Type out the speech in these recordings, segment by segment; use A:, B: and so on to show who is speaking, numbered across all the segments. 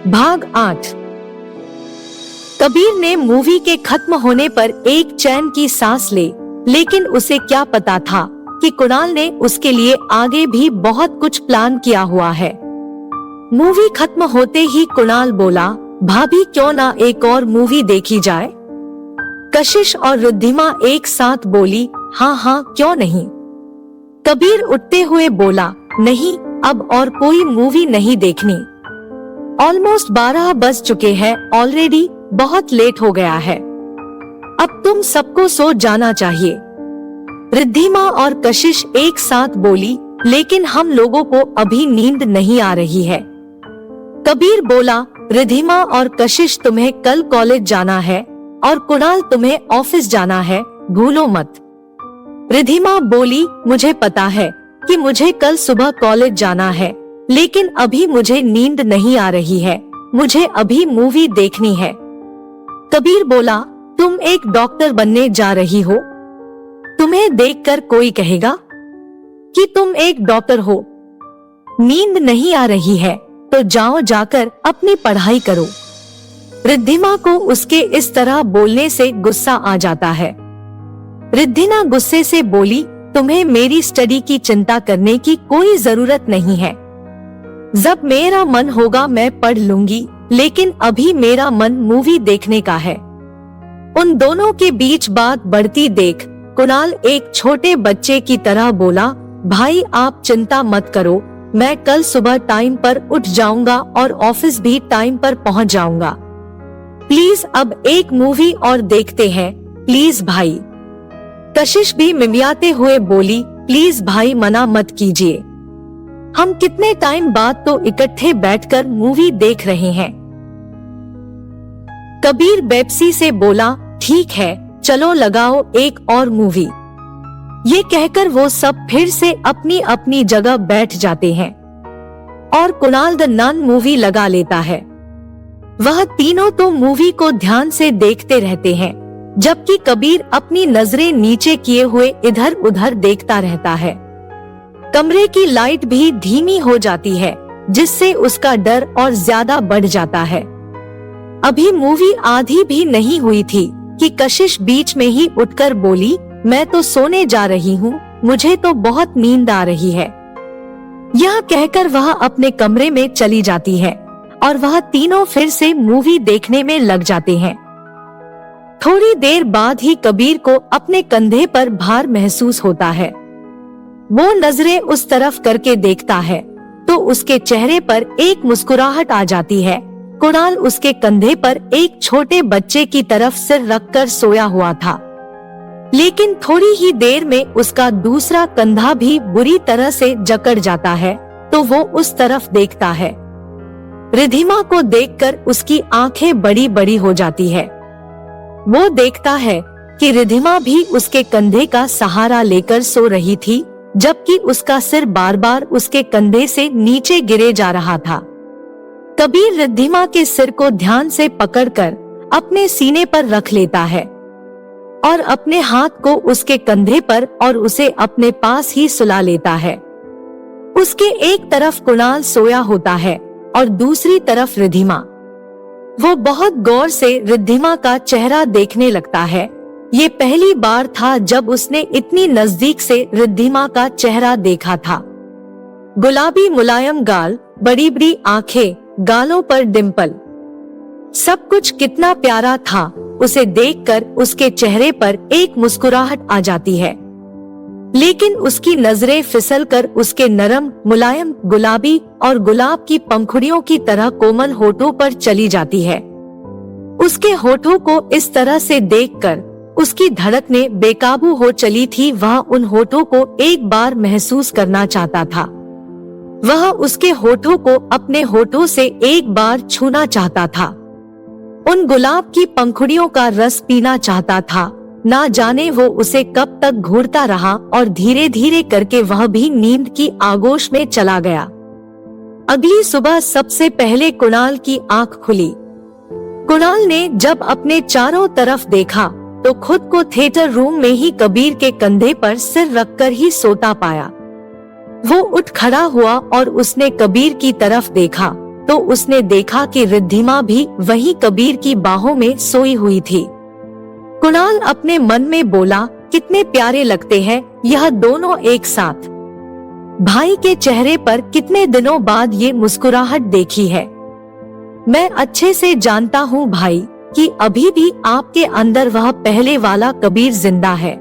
A: भाग 8। कबीर ने मूवी के खत्म होने पर एक चैन की सांस लेकिन उसे क्या पता था कि कुणाल ने उसके लिए आगे भी बहुत कुछ प्लान किया हुआ है। मूवी खत्म होते ही कुणाल बोला, भाभी क्यों ना एक और मूवी देखी जाए। कशिश और रिद्धिमा एक साथ बोली, हाँ हाँ क्यों नहीं। कबीर उठते हुए बोला, नहीं अब और कोई मूवी नहीं देखनी। ऑलमोस्ट 12 बज चुके हैं ऑलरेडी, बहुत लेट हो गया है। अब तुम सबको सो जाना चाहिए। रिद्धिमा और कशिश एक साथ बोली, लेकिन हम लोगों को अभी नींद नहीं आ रही है। कबीर बोला, रिद्धिमा और कशिश तुम्हें कल कॉलेज जाना है और कुणाल तुम्हें ऑफिस जाना है, भूलो मत। रिद्धिमा बोली, मुझे पता है कि मुझे कल सुबह कॉलेज जाना है, लेकिन अभी मुझे नींद नहीं आ रही है, मुझे अभी मूवी देखनी है। कबीर बोला, तुम एक डॉक्टर बनने जा रही हो, तुम्हें देखकर कोई कहेगा कि तुम एक डॉक्टर हो। नींद नहीं आ रही है तो जाओ जाकर अपनी पढ़ाई करो। रिद्धिमा को उसके इस तरह बोलने से गुस्सा आ जाता है। रिद्धिमा गुस्से से बोली, तुम्हें मेरी स्टडी की चिंता करने की कोई जरूरत नहीं है। जब मेरा मन होगा मैं पढ़ लूंगी, लेकिन अभी मेरा मन मूवी देखने का है। उन दोनों के बीच बात बढ़ती देख कुणाल एक छोटे बच्चे की तरह बोला, भाई आप चिंता मत करो, मैं कल सुबह टाइम पर उठ जाऊंगा और ऑफिस भी टाइम पर पहुंच जाऊंगा। प्लीज अब एक मूवी और देखते हैं, प्लीज भाई। कशिश भी मिमियाते हुए बोली, प्लीज भाई मना मत कीजिए, हम कितने टाइम बाद तो इकट्ठे बैठकर मूवी देख रहे हैं। कबीर बेप्सी से बोला, ठीक है चलो लगाओ एक और मूवी। ये कहकर वो सब फिर से अपनी अपनी जगह बैठ जाते हैं और कुणाल द नन मूवी लगा लेता है। वह तीनों तो मूवी को ध्यान से देखते रहते हैं, जबकि कबीर अपनी नजरें नीचे किए हुए इधर उधर देखता रहता है। कमरे की लाइट भी धीमी हो जाती है, जिससे उसका डर और ज्यादा बढ़ जाता है। अभी मूवी आधी भी नहीं हुई थी कि कशिश बीच में ही उठकर बोली, मैं तो सोने जा रही हूँ, मुझे तो बहुत नींद आ रही है। यह कहकर वह अपने कमरे में चली जाती है और वह तीनों फिर से मूवी देखने में लग जाते हैं। थोड़ी देर बाद ही कबीर को अपने कंधे पर भार महसूस होता है। वो नजरें उस तरफ करके देखता है तो उसके चेहरे पर एक मुस्कुराहट आ जाती है। कुणाल उसके कंधे पर एक छोटे बच्चे की तरफ सिर रखकर सोया हुआ था, लेकिन थोड़ी ही देर में उसका दूसरा कंधा भी बुरी तरह से जकड़ जाता है तो वो उस तरफ देखता है। रिद्धिमा को देखकर उसकी आंखें बड़ी बड़ी हो जाती है। वो देखता है कि रिद्धिमा भी उसके कंधे का सहारा लेकर सो रही थी, जबकि उसका सिर बार बार उसके कंधे से नीचे गिरे जा रहा था। कबीर रिद्धिमा के सिर को ध्यान से पकड़कर अपने सीने पर रख लेता है और अपने हाथ को उसके कंधे पर और उसे अपने पास ही सुला लेता है। उसके एक तरफ कुणाल सोया होता है और दूसरी तरफ रिद्धिमा। वो बहुत गौर से रिद्धिमा का चेहरा देखने लगता है। ये पहली बार था जब उसने इतनी नजदीक से रिद्धिमा का चेहरा देखा था। गुलाबी मुलायम गाल, बड़ी बड़ी आंखें, गालों पर डिम्पल, सब कुछ कितना प्यारा था। उसे देखकर उसके चेहरे पर एक मुस्कुराहट आ जाती है, लेकिन उसकी नजरें फिसलकर उसके नरम मुलायम गुलाबी और गुलाब की पंखुड़ियों की तरह कोमल होठों पर चली जाती है। उसके होठों को इस तरह से देखकर उसकी धड़कनें बेकाबू हो चली थी। वह उन होठों को एक बार महसूस करना चाहता था। वह उसके होठों को अपने होठों से एक बार छूना चाहता था। उन गुलाब की पंखुड़ियों का रस पीना चाहता था। ना जाने वो उसे कब तक घूरता रहा और धीरे धीरे करके वह भी नींद की आगोश में चला गया। अगली सुबह सबसे पहले कुणाल की आंख खुली। कुणाल ने जब अपने चारों तरफ देखा तो खुद को थिएटर रूम में ही कबीर के कंधे पर सिर रखकर ही सोता पाया। वो उठ खड़ा हुआ और उसने कबीर की तरफ देखा तो उसने देखा कि रिद्धिमा भी वही कबीर की बाहों में सोई हुई थी। कुणाल अपने मन में बोला, कितने प्यारे लगते हैं यह दोनों एक साथ। भाई के चेहरे पर कितने दिनों बाद ये मुस्कुराहट देखी है। मैं अच्छे से जानता हूँ भाई कि अभी भी आपके अंदर वह पहले वाला कबीर जिंदा है,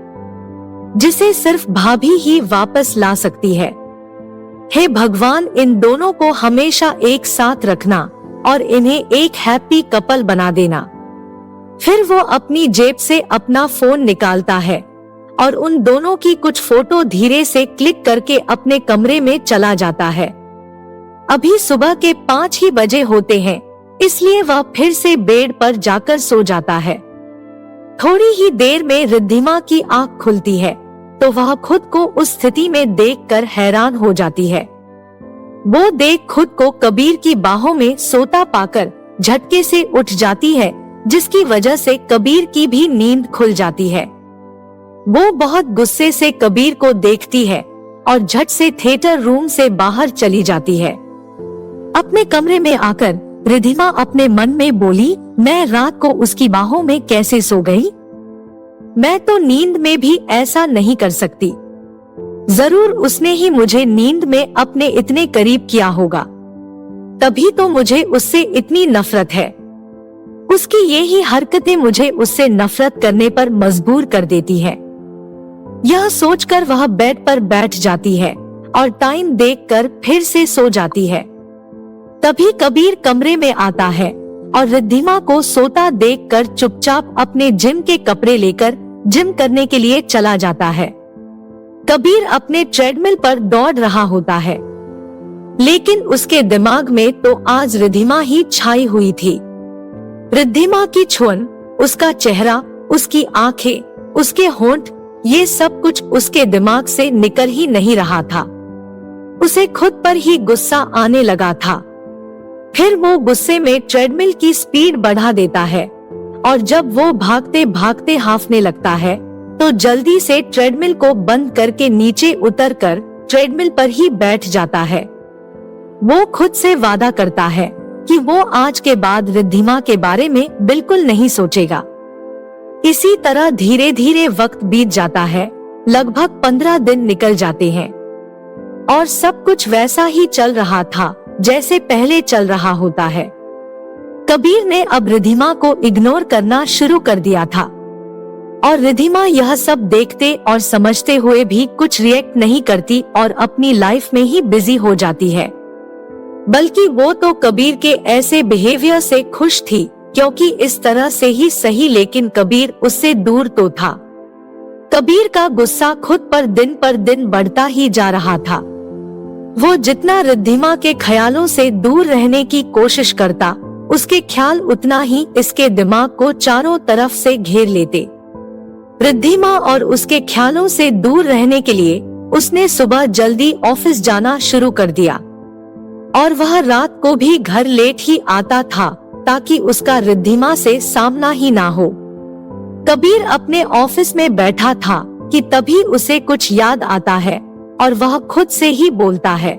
A: जिसे सिर्फ भाभी ही वापस ला सकती है। हे भगवान, इन दोनों को हमेशा एक साथ रखना और इन्हें एक हैप्पी कपल बना देना। फिर वो अपनी जेब से अपना फोन निकालता है और उन दोनों की कुछ फोटो धीरे से क्लिक करके अपने कमरे में चला जाता है। अभी सुबह के 5 ही बजे होते हैं, इसलिए वह फिर से बेड पर जाकर सो जाता है। थोड़ी ही देर में रिद्धिमा की आंख खुलती है तो वह खुद को उस स्थिति में देखकर हैरान हो जाती है। वो देख खुद को कबीर की बाहों में सोता पाकर झटके से उठ जाती है, जिसकी वजह से कबीर की भी नींद खुल जाती है। वो बहुत गुस्से से कबीर को देखती है और झट से थिएटर रूम से बाहर चली जाती है। अपने कमरे में आकर रिद्धिमा अपने मन में बोली, मैं रात को उसकी बाहों में कैसे सो गई? मैं तो नींद में भी ऐसा नहीं कर सकती। जरूर उसने ही मुझे नींद में अपने इतने करीब किया होगा, तभी तो मुझे उससे इतनी नफरत है। उसकी ये ही हरकतें मुझे उससे नफरत करने पर मजबूर कर देती है। यह सोचकर वह बेड पर बैठ जाती है और टाइम देखकर फिर से सो जाती है। तभी कबीर कमरे में आता है और रिद्धिमा को सोता देखकर चुपचाप अपने जिम के कपड़े लेकर जिम करने के लिए चला जाता है। कबीर अपने ट्रेडमिल पर दौड़ रहा होता है, लेकिन उसके दिमाग में तो आज रिद्धिमा ही छाई हुई थी। रिद्धिमा की छुअन, उसका चेहरा, उसकी आंखें, उसके होंठ, ये सब कुछ उसके दिमाग से निकल ही नहीं रहा था। उसे खुद पर ही गुस्सा आने लगा था। फिर वो गुस्से में ट्रेडमिल की स्पीड बढ़ा देता है और जब वो भागते भागते हांफने लगता है तो जल्दी से ट्रेडमिल को बंद करके नीचे उतरकर ट्रेडमिल पर ही बैठ जाता है। वो खुद से वादा करता है कि वो आज के बाद रिद्धिमा के बारे में बिल्कुल नहीं सोचेगा। इसी तरह धीरे धीरे वक्त बीत जाता है। लगभग 15 दिन निकल जाते हैं और सब कुछ वैसा ही चल रहा था जैसे पहले चल रहा होता है। कबीर ने अब रिद्धिमा को इग्नोर करना शुरू कर दिया था और रिद्धिमा यह सब देखते और समझते हुए भी कुछ रिएक्ट नहीं करती और अपनी लाइफ में ही बिजी हो जाती है। बल्कि वो तो कबीर के ऐसे बिहेवियर से खुश थी, क्योंकि इस तरह से ही सही, लेकिन कबीर उससे दूर तो था। कबीर का गुस्सा खुद पर दिन बढ़ता ही जा रहा था। वो जितना रिद्धिमा के ख्यालों से दूर रहने की कोशिश करता, उसके ख्याल उतना ही इसके दिमाग को चारों तरफ से घेर लेते। रिद्धिमा और उसके ख्यालों से दूर रहने के लिए उसने सुबह जल्दी ऑफिस जाना शुरू कर दिया और वह रात को भी घर लेट ही आता था ताकि उसका रिद्धिमा से सामना ही ना हो। कबीर अपने ऑफिस में बैठा था कि तभी उसे कुछ याद आता है और वह खुद से ही बोलता है,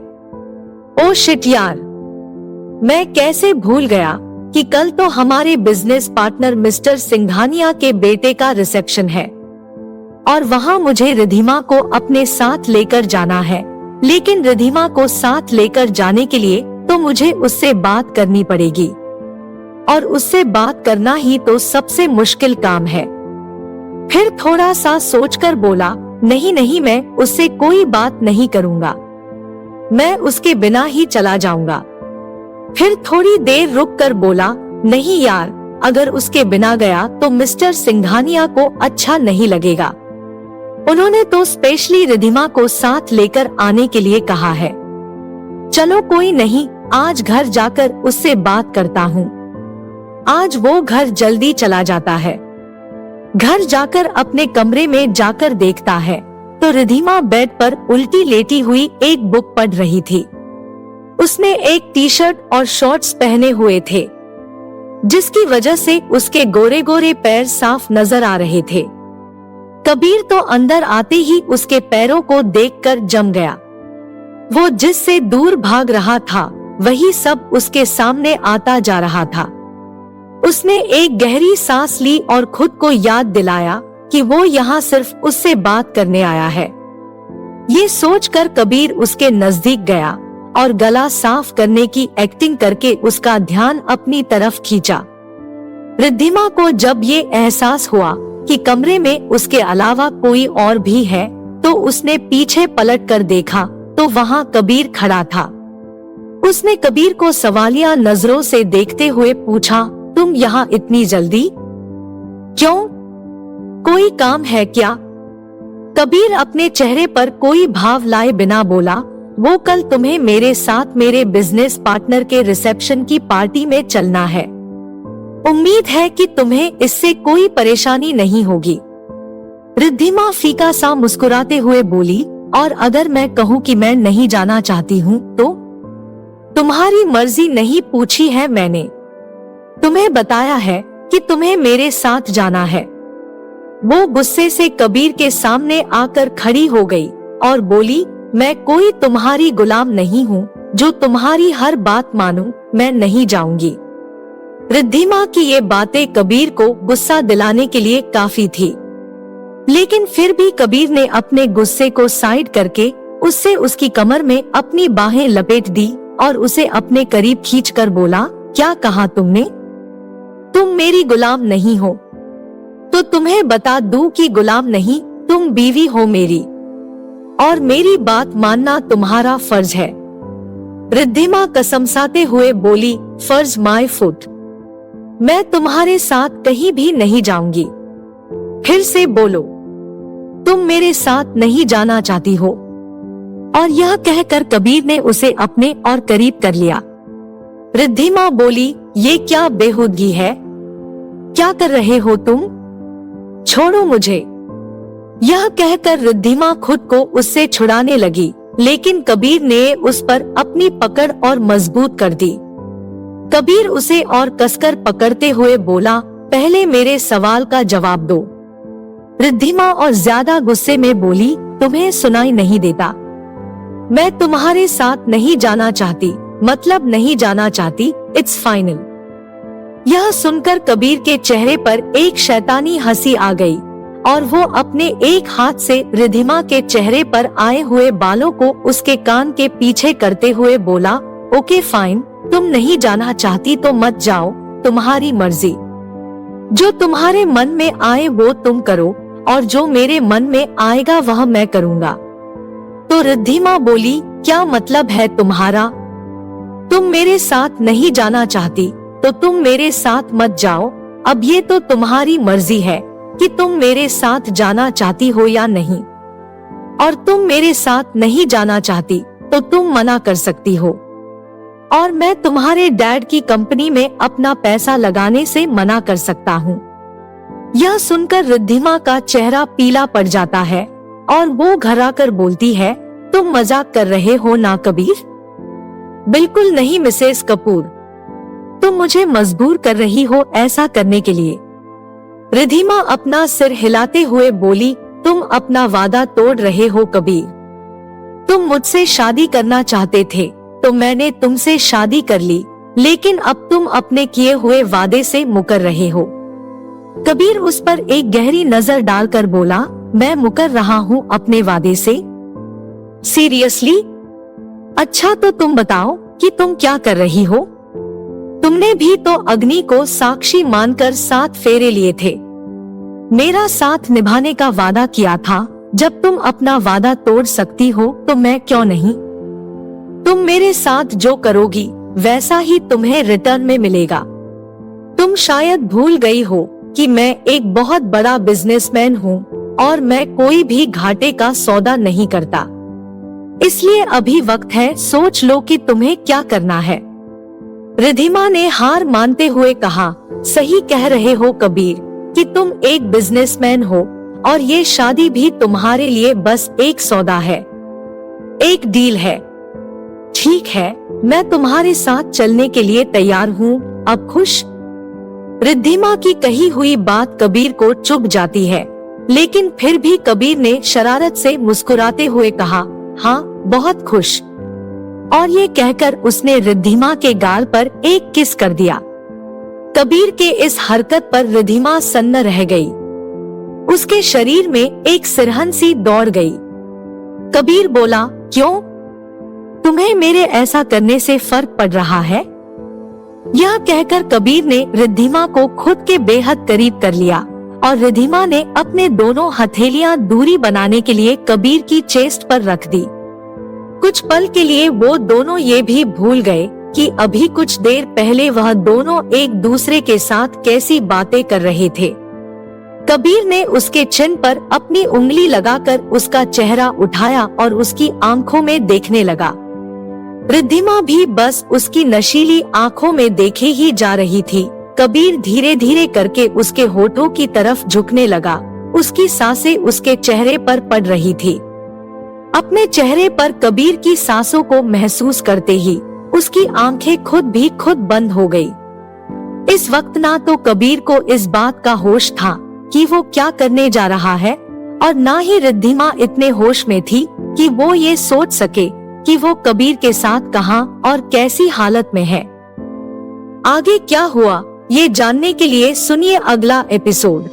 A: ओ शिट यार, मैं कैसे भूल गया कि कल तो हमारे बिजनेस पार्टनर मिस्टर सिंघानिया के बेटे का रिसेप्शन है और वहाँ मुझे रिद्धिमा को अपने साथ लेकर जाना है। लेकिन रिद्धिमा को साथ लेकर जाने के लिए तो मुझे उससे बात करनी पड़ेगी और उससे बात करना ही तो सबसे मुश्किल काम है। फिर थोड़ा सा सोचकर बोला, नहीं, मैं उससे कोई बात नहीं करूँगा, मैं उसके बिना ही चला जाऊंगा। फिर थोड़ी देर रुक कर बोला, नहीं यार, अगर उसके बिना गया तो मिस्टर सिंघानिया को अच्छा नहीं लगेगा। उन्होंने तो स्पेशली रिद्धिमा को साथ लेकर आने के लिए कहा है। चलो कोई नहीं, आज घर जाकर उससे बात करता हूँ। आज वो घर जल्दी चला जाता है। घर जाकर अपने कमरे में जाकर देखता है तो रिद्धिमा बेड पर उल्टी लेटी हुई एक बुक पढ़ रही थी। उसने एक टी शर्ट और शॉर्ट्स पहने हुए थे, जिसकी वजह से उसके गोरे गोरे पैर साफ नजर आ रहे थे। कबीर तो अंदर आते ही उसके पैरों को देखकर जम गया। वो जिससे दूर भाग रहा था वही सब उसके सामने आता जा रहा था। उसने एक गहरी सांस ली और खुद को याद दिलाया कि वो यहाँ सिर्फ उससे बात करने आया है। ये सोचकर कबीर उसके नजदीक गया और गला साफ करने की एक्टिंग करके उसका ध्यान अपनी तरफ खींचा। रिद्धिमा को जब ये एहसास हुआ कि कमरे में उसके अलावा कोई और भी है, तो उसने पीछे पलट कर देखा तो वहाँ कबीर खड़ा था। उसने कबीर को सवालिया नजरों से देखते हुए पूछा, तुम यहाँ इतनी जल्दी क्यों? कोई काम है क्या? कबीर अपने चेहरे पर कोई भाव लाए बिना बोला, वो कल तुम्हें मेरे साथ मेरे बिजनेस पार्टनर के रिसेप्शन की पार्टी में चलना है। उम्मीद है कि तुम्हें इससे कोई परेशानी नहीं होगी। रिद्धिमा फीका सा मुस्कुराते हुए बोली, और अगर मैं कहूँ कि मैं नहीं जाना चाहती हूँ तो? तुम्हारी मर्जी नहीं पूछी है मैंने। तुम्हें बताया है कि तुम्हें मेरे साथ जाना है। वो गुस्से से कबीर के सामने आकर खड़ी हो गई और बोली, मैं कोई तुम्हारी गुलाम नहीं हूँ जो तुम्हारी हर बात मानूं, मैं नहीं जाऊंगी। रिद्धिमा की ये बातें कबीर को गुस्सा दिलाने के लिए काफी थी, लेकिन फिर भी कबीर ने अपने गुस्से को साइड करके उससे उसकी कमर में अपनी बाहें लपेट दी और उसे अपने करीब खींचकर बोला, क्या कहा तुमने? तुम मेरी गुलाम नहीं हो। तो तुम्हें बता दूं कि गुलाम नहीं, तुम बीवी हो मेरी, और मेरी बात मानना तुम्हारा फर्ज है। रिद्धिमा कसमसाते हुए बोली, फर्ज माय फुट। मैं तुम्हारे साथ कहीं भी नहीं जाऊंगी। फिर से बोलो, तुम मेरे साथ नहीं जाना चाहती हो। और यह कहकर कबीर ने उसे अपने और करीब कर लिया। रिद्धिमा बोली, ये क्या बेहूदगी है? क्या कर रहे हो तुम? छोड़ो मुझे। यह कहकर रिद्धिमा खुद को उससे छुड़ाने लगी, लेकिन कबीर ने उस पर अपनी पकड़ और मजबूत कर दी। कबीर उसे और कसकर पकड़ते हुए बोला, पहले मेरे सवाल का जवाब दो। रिद्धिमा और ज्यादा गुस्से में बोली, तुम्हें सुनाई नहीं देता? मैं तुम्हारे साथ नहीं जाना चाहती, मतलब नहीं जाना चाहती, इट्स फाइनल। यह सुनकर कबीर के चेहरे पर एक शैतानी हंसी आ गई और वो अपने एक हाथ से रिद्धिमा के चेहरे पर आए हुए बालों को उसके कान के पीछे करते हुए बोला, ओके फाइन, तुम नहीं जाना चाहती तो मत जाओ, तुम्हारी मर्जी। जो तुम्हारे मन में आए वो तुम करो, और जो मेरे मन में आएगा वह मैं करूँगा। तो रिद्धिमा बोली, क्या मतलब है तुम्हारा? तुम मेरे साथ नहीं जाना चाहती तो तुम मेरे साथ मत जाओ। अब ये तो तुम्हारी मर्जी है कि तुम मेरे साथ जाना चाहती हो या नहीं, और तुम मेरे साथ नहीं जाना चाहती तो तुम मना कर सकती हो, और मैं तुम्हारे डैड की कंपनी में अपना पैसा लगाने से मना कर सकता हूँ। यह सुनकर रिद्धिमा का चेहरा पीला पड़ जाता है और वो घबराकर बोलती है, तुम मजाक कर रहे हो ना कबीर? बिल्कुल नहीं मिसेस कपूर, तुम मुझे मजबूर कर रही हो ऐसा करने के लिए। रिद्धिमा अपना सिर हिलाते हुए बोली, तुम अपना वादा तोड़ रहे हो कबीर। तुम मुझसे शादी करना चाहते थे तो मैंने तुमसे शादी कर ली, लेकिन अब तुम अपने किए हुए वादे से मुकर रहे हो। कबीर उस पर एक गहरी नजर डालकर बोला, मैं मुकर रहा हूँ अपने वादे से? सीरियसली? अच्छा तो तुम बताओ कि तुम क्या कर रही हो? तुमने भी तो अग्नि को साक्षी मानकर 7 फेरे लिए थे। मेरा साथ निभाने का वादा किया था। जब तुम अपना वादा तोड़ सकती हो तो मैं क्यों नहीं? तुम मेरे साथ जो करोगी वैसा ही तुम्हें रिटर्न में मिलेगा। तुम शायद भूल गई हो कि मैं एक बहुत बड़ा बिजनेसमैन हूँ और मैं कोई भी घाटे का सौदा नहीं करता। इसलिए अभी वक्त है, सोच लो कि तुम्हें क्या करना है। रिद्धिमा ने हार मानते हुए कहा, सही कह रहे हो कबीर कि तुम एक बिजनेसमैन हो और ये शादी भी तुम्हारे लिए बस एक सौदा है, एक डील है। ठीक है, मैं तुम्हारे साथ चलने के लिए तैयार हूँ, अब खुश? रिद्धिमा की कही हुई बात कबीर को चुभ जाती है, लेकिन फिर भी कबीर ने शरारत से मुस्कुराते हुए कहा, हाँ बहुत खुश। और ये कहकर उसने रिद्धिमा के गाल पर एक किस कर दिया। कबीर के इस हरकत पर रिद्धिमा सन्न रह गई। उसके शरीर में एक सिरहन सी दौड़ गई। कबीर बोला, क्यों? तुम्हें मेरे ऐसा करने से फर्क पड़ रहा है? यह कहकर कबीर ने रिद्धिमा को खुद के बेहद करीब कर लिया और रिद्धिमा ने अपने दोनों हथेलियां दूरी बनाने के लिए कबीर की चेस्ट पर रख दी। कुछ पल के लिए वो दोनों ये भी भूल गए कि अभी कुछ देर पहले वह दोनों एक दूसरे के साथ कैसी बातें कर रहे थे। कबीर ने उसके चिन पर अपनी उंगली लगाकर उसका चेहरा उठाया और उसकी आंखों में देखने लगा। रिद्धिमा भी बस उसकी नशीली आंखों में देखे ही जा रही थी। कबीर धीरे धीरे करके उसके होठों की तरफ झुकने लगा। उसकी सांसें उसके चेहरे पर पड़ रही थी। अपने चेहरे पर कबीर की सांसों को महसूस करते ही उसकी आंखें खुद बंद हो गई। इस वक्त ना तो कबीर को इस बात का होश था कि वो क्या करने जा रहा है और ना ही रिद्धिमा इतने होश में थी कि वो ये सोच सके कि वो कबीर के साथ कहां और कैसी हालत में है। आगे क्या हुआ ये जानने के लिए सुनिए अगला एपिसोड।